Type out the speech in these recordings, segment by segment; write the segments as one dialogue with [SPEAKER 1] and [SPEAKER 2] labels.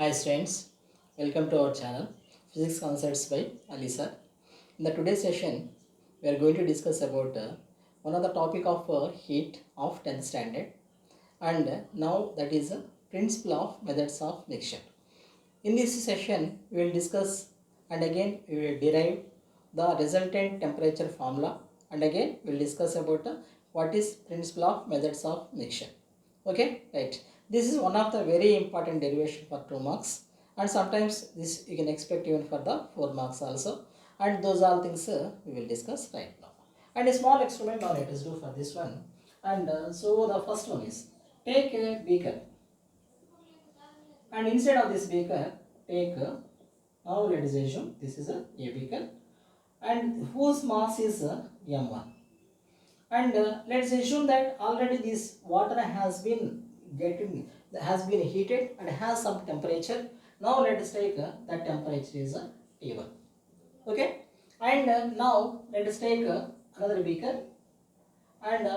[SPEAKER 1] Hi students, welcome to our channel Physics Concepts by Alisa. In the today's session, we are going to discuss about one of the topic of heat of 10th standard, and now that is principle of methods of mixture. In this session, we will discuss and again we will derive the resultant temperature formula, and again we will discuss about what is principle of methods of mixture. Okay, right. This is one of the very important derivation for 2 marks, and sometimes this you can expect even for the 4 marks also, and those all things we will discuss right now. And a small experiment now let us do for this one. And so the first one is, take a beaker, and inside of this beaker take now let us assume this is a beaker and whose mass is m1, and let's assume that already this water has been heated and has some temperature. Now let us take that temperature is T1. Okay, and now let us take another beaker, and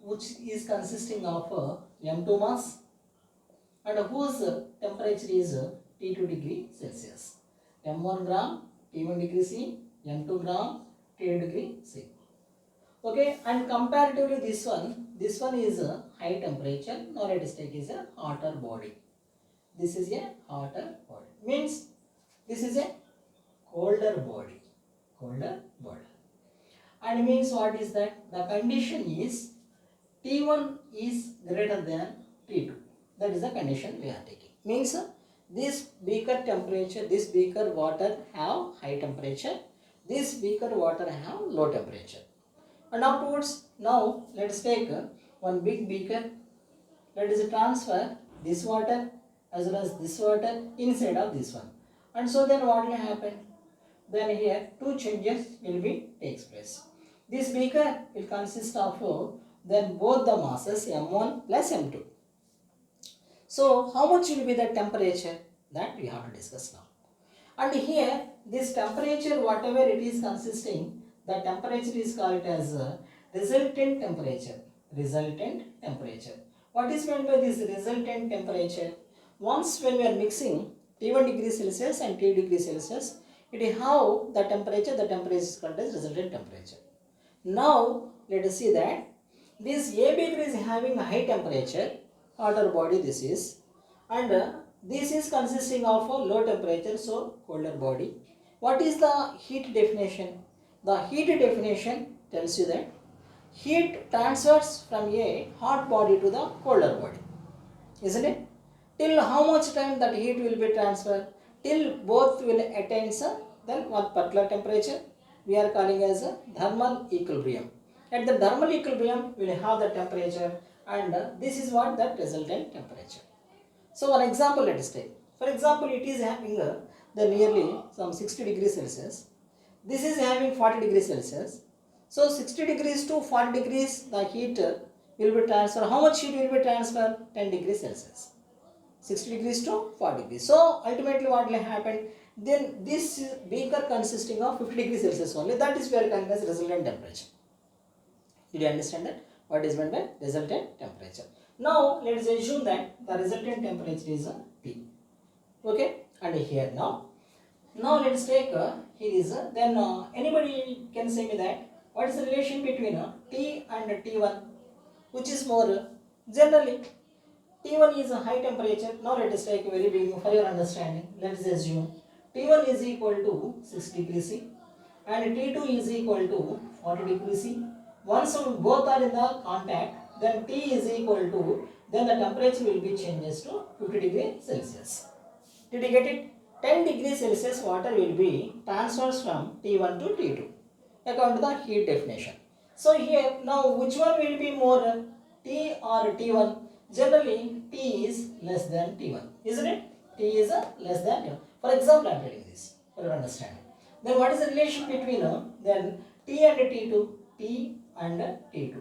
[SPEAKER 1] which is consisting of m2 mass, and whose temperature is T2 degree Celsius. m1 gram T1 degree C, m2 gram T2 degree C. Okay, and comparatively this one is a high temperature. Now let us take is a hotter body. This is a hotter body. Means this is a colder body. And means what is that? The condition is T1 is greater than T2. That is the condition we are taking. Means this beaker temperature, this beaker water have high temperature. This beaker water have low temperature. And afterwards, now let us take one big beaker. Let us transfer this water as well as this water inside of this one. And so then what will happen? Then here two changes will be takes place. This beaker will consist of then both the masses m1 plus m2. So how much will be the temperature? That we have to discuss now. And here this temperature, whatever it is consisting, the temperature is called as resultant temperature. What is meant by this resultant temperature? Once when we are mixing T1 degree Celsius and T degree Celsius, it is how the temperature is called as resultant temperature. Now let us see that this A beaker is having a high temperature, hotter body this is, and this is consisting of a low temperature, so colder body. What is the heat definition? The heat definition tells you that heat transfers from a hot body to the colder body, isn't it? Till how much time that heat will be transferred? Till both will attain then one particular temperature we are calling as a thermal equilibrium. At the thermal equilibrium we will have the temperature, and this is what that resultant temperature. So one example let us take. For example, it is having the nearly some 60 degrees Celsius. This is having 40 degrees Celsius. So 60 degrees to 40 degrees the heat will be transferred. How much heat will be transferred? 10 degrees Celsius. 60 degrees to 40 degrees. So ultimately what will happen? Then this beaker consisting of 50 degrees Celsius only. That is we are calling as resultant temperature. Did you understand that? What is meant by resultant temperature? Now let us assume that the resultant temperature is T. Okay, and here now let us take here is then anybody can say me that what is the relation between T and T1, which is more generally T1 is a high temperature. Now let us take a very beginning for your understanding. Let us assume T1 is equal to 60 degrees C and T2 is equal to 40 degrees C. Once both are in the contact, then T is equal to, then the temperature will be changes to 50 degrees Celsius. Did you get it? 10 degrees Celsius water will be transfers from T1 to T2 according to the heat definition. So here now which one will be more, T or T1? Generally T is less than T1, isn't it? T is less than T1. For example, I am telling this for your understanding. Then what is the relation between then T and T2? T and T2.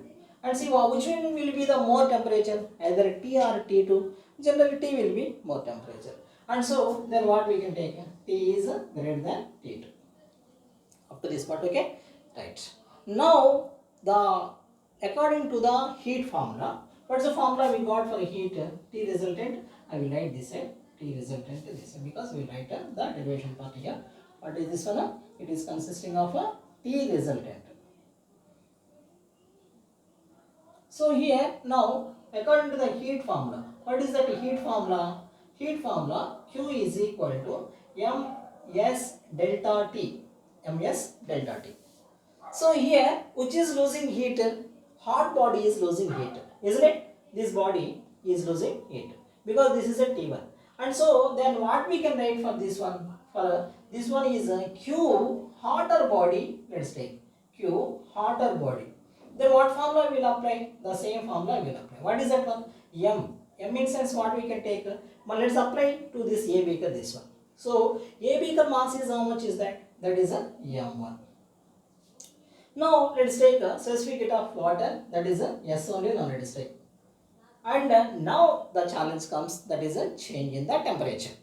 [SPEAKER 1] And see which one will be the more temperature, either T or T2. Generally T will be more temperature. And so then what we can take? T is greater than T2. Up to this part, okay? Right. Now according to the heat formula, What's the formula we got for heat? T resultant, I will write this side, T resultant this side, because we will write the derivation part here. What is this one? It is consisting of a T resultant. So here now, according to the heat formula, what is that heat formula? Heat formula, Q is equal to ms delta T, ms delta T. So here, which is losing heat? Hot body is losing heat, isn't it? This body is losing heat because this is a T1. And so then what we can write for this one? For this one is a Q hotter body. Let's take Q hotter body. Then what formula will apply? The same formula will apply. What is that one? M. M in sense what we can take? But let's apply to this A beaker, this one. So A beaker mass is how much is that? That is a M1. Now let's take a certificate of water, that is a S only. Now let us take. And now the challenge comes, that is a change in the temperature.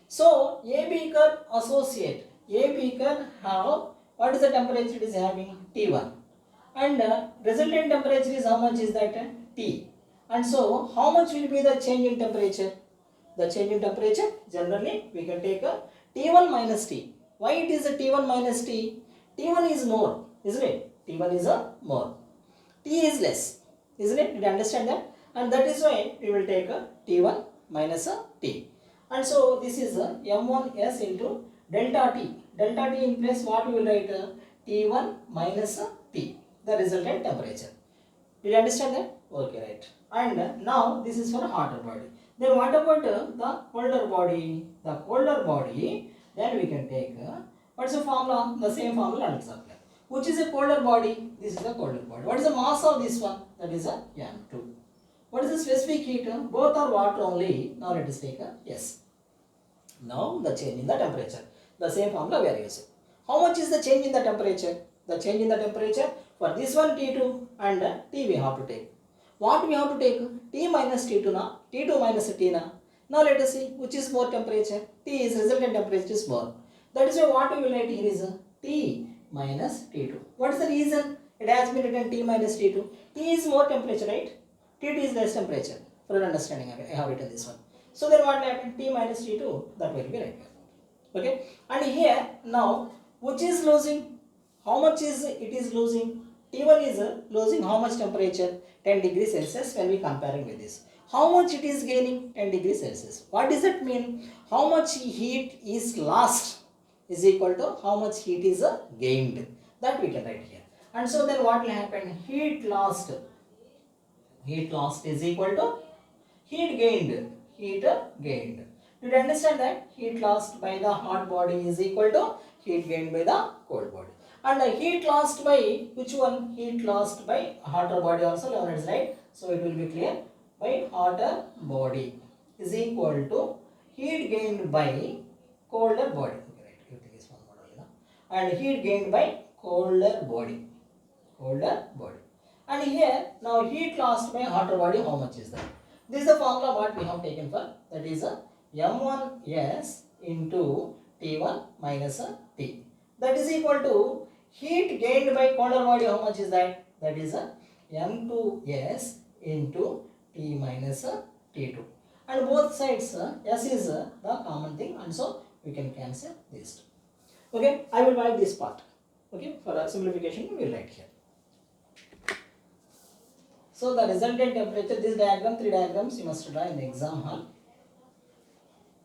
[SPEAKER 1] So A beaker associate, A beaker have, what is the temperature it is having? T1. And resultant temperature is how much is that? T. And so how much will be the change in temperature? The change in temperature, generally we can take a T1 minus T. Why it is a T1 minus T? T1 is more, isn't it? T1 is a more. T is less, isn't it? Did you understand that? And that is why we will take a T1 minus a T. And so this is a M1S into delta T. Delta T in place what we will write? T1 minus a T, the resultant temperature. Did you understand that? Okay, right. And now this is for a hotter body. Then what about the colder body? The colder body, then we can take, what's the formula? The same formula let's apply. Which is a colder body? This is a colder body. What is the mass of this one? That is a M2. What is the specific heat? Both are water only. Now let us take a S. Now the change in the temperature. The same formula we are using. How much is the change in the temperature? The change in the temperature for this one T2 and T we have to take. What we have to take? T minus T2 now. T2 minus T now. Now let us see which is more temperature. T is resultant temperature is more. That is why what we will write here is T minus T2. What is the reason? It has been written T minus T2. T is more temperature, right? T2 is less temperature. For your understanding, I have written this one. So then what will happen? T minus T2, that will be right here. Okay. And here now, which is losing? How much is it is losing? T1 is losing how much temperature? 10 degrees Celsius when we comparing with this. How much it is gaining? 10 degrees Celsius. What does that mean? How much heat is lost is equal to how much heat is gained. That we can write here. And so then what will happen? Heat lost. Heat lost is equal to heat gained. Heat gained. Did you understand that? Heat lost by the hot body is equal to heat gained by the cold body. And heat lost by which one? Heat lost by hotter body also. Now let's write. So it will be clear. By hotter body is equal to heat gained by colder body. Okay, right. Everything is one model, you know. And heat gained by colder body. Colder body. And here now heat lost by hotter body, how much is that? This is the formula what we have taken for, that is M1S into T1 minus T. That is equal to heat gained by colder body, how much is that? That is M2S into T minus T2. And both sides S is the common thing, and so we can cancel this. Okay, I will write this part. Okay, for a simplification we will write here. So the resultant temperature, this diagram, 3 diagrams you must draw in the exam hall.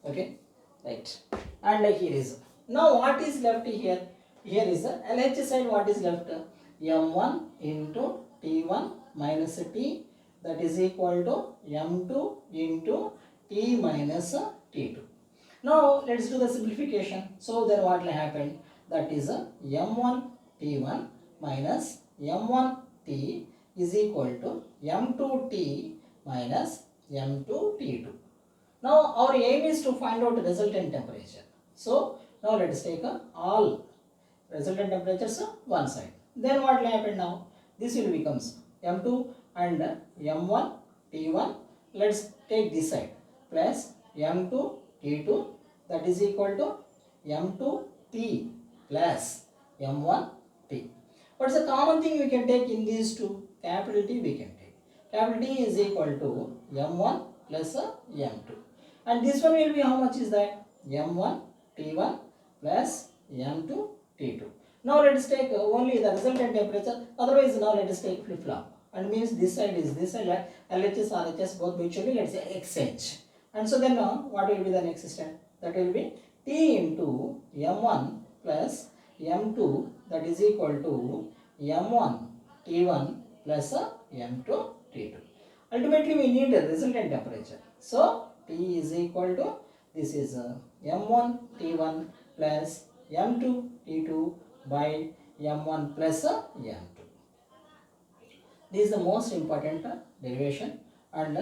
[SPEAKER 1] Okay, right. And here is, now what is left here? Here is the LH side, what is left? M1 into T1 minus T, that is equal to M2 into T minus T2. Now let's do the simplification. So then what will happen? That is M1 T1 minus M1 T is equal to m2T minus m2T2. Now our aim is to find out resultant temperature. So now let us take all resultant temperatures one side. Then what will happen now? This will becomes m2 and m1 T1. Let's take this side plus m2 T2, that is equal to m2 T plus m1 T. What's the common thing we can take in these two? Capital T we can take. capital T is equal to m1 plus m2. And this one will be how much is that? m1T1 plus m2T2. Now let us take only the resultant temperature, otherwise now let us take flip-flop. And means this side is this side, like LHS, RHS both mutually, let's say exchange. And so then what will be the next step? That will be T into m1 plus m2, that is equal to m1T1 plus m2T2. Ultimately we need a resultant temperature. So T is equal to, this is m1T1 plus m2T2 by m1 plus m2. This is the most important derivation, and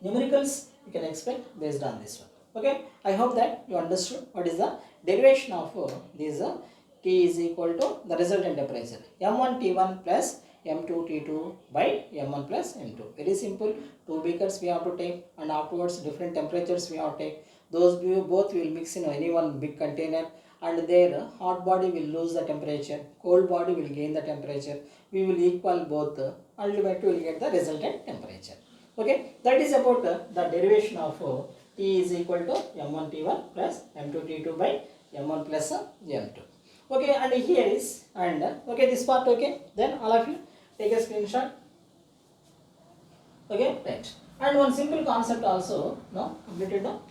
[SPEAKER 1] numericals you can expect based on this one. Okay, I hope that you understood what is the derivation of this T is equal to the resultant temperature m1T1 plus m2T2 by m1 plus m2. Very simple. Two beakers we have to take, and afterwards different temperatures we have to take. Those both will mix in any one big container, and their hot body will lose the temperature, cold body will gain the temperature. We will equal both. Ultimately we will get the resultant temperature. Okay, that is about the derivation of T is equal to m1T1 plus m2T2 by m1 plus m2. Okay, and here is, and okay, this part. Okay, then all of you take a screenshot. Okay, right. And one simple concept also now completed now.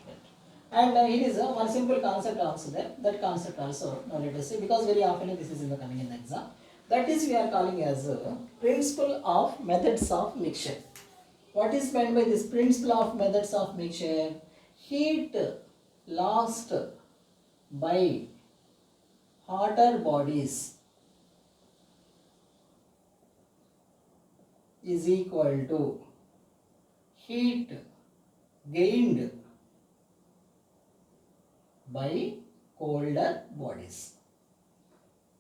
[SPEAKER 1] And here is one simple concept also there. That concept also now let us see, because very often this is in the coming in the exam. That is we are calling as principle of methods of mixture. What is meant by this principle of methods of mixture? Heat lost by hotter bodies is equal to heat gained by colder bodies.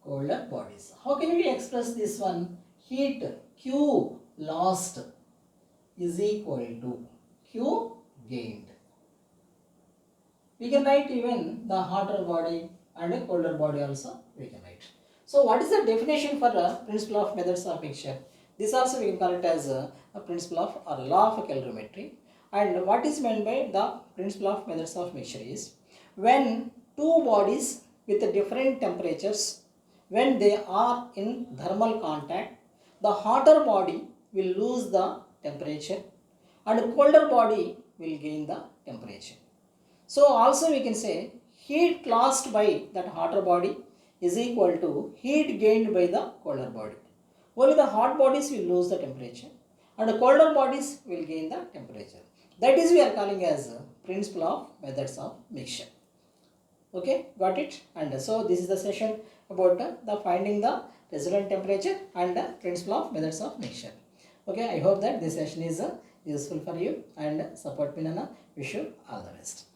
[SPEAKER 1] Colder bodies. How can we express this one? Heat Q lost is equal to Q gained. We can write even the hotter body and a colder body also we can write. So what is the definition for a principle of methods of mixture? This also we can call it as a principle of or law of calorimetry. And what is meant by the principle of methods of mixture is, when two bodies with different temperatures, when they are in thermal contact, the hotter body will lose the temperature and the colder body will gain the temperature. So also we can say heat lost by that hotter body is equal to heat gained by the colder body. Only the hot bodies will lose the temperature and the colder bodies will gain the temperature. That is we are calling as principle of methods of mixture. Okay, got it? And so this is the session about the finding the resultant temperature and the principle of methods of mixture. Okay, I hope that this session is useful for you, and support me, Nana. Wish you all the best.